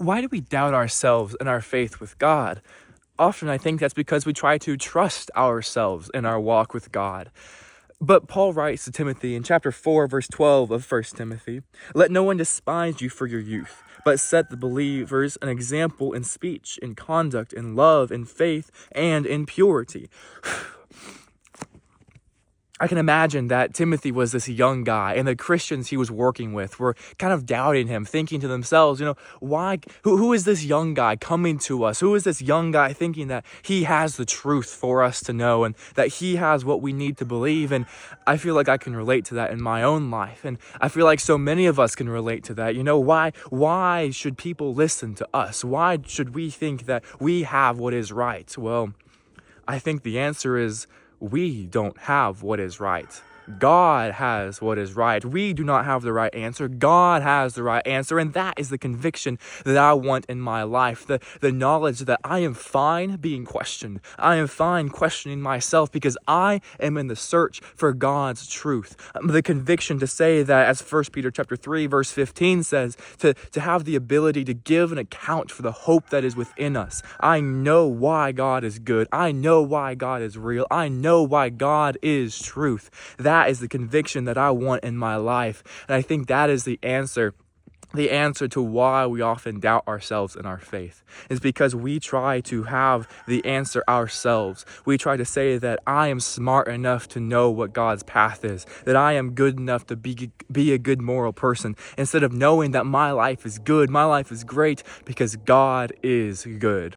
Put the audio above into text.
Why do we doubt ourselves and our faith with God? Often I think that's because we try to trust ourselves in our walk with God. But Paul writes to Timothy in chapter 4, verse 12 of 1 Timothy, "Let no one despise you for your youth, but set the believers an example in speech, in conduct, in love, in faith, and in purity." I can imagine that Timothy was this young guy, and the Christians he was working with were kind of doubting him, thinking to themselves, why, who is this young guy coming to us? Who is this young guy thinking that he has the truth for us to know and that he has what we need to believe? And I feel like I can relate to that in my own life. And I feel like so many of us can relate to that. Why should people listen to us? Why should we think that we have what is right? Well, I think the answer is we don't have what is right. God has what is right. We do not have the right answer. God has the right answer. And that is the conviction that I want in my life. The knowledge that I am fine being questioned. I am fine questioning myself because I am in the search for God's truth. The conviction to say that, as 1 Peter chapter 3, verse 15 says, to have the ability to give an account for the hope that is within us. I know why God is good. I know why God is real. I know why God is truth. That is the conviction that I want in my life. And I think that is the answer to why we often doubt ourselves in our faith, is because we try to have the answer ourselves. We try to say that I am smart enough to know what God's path is, that I am good enough to be a good moral person, instead of knowing that my life is good, my life is great because God is good.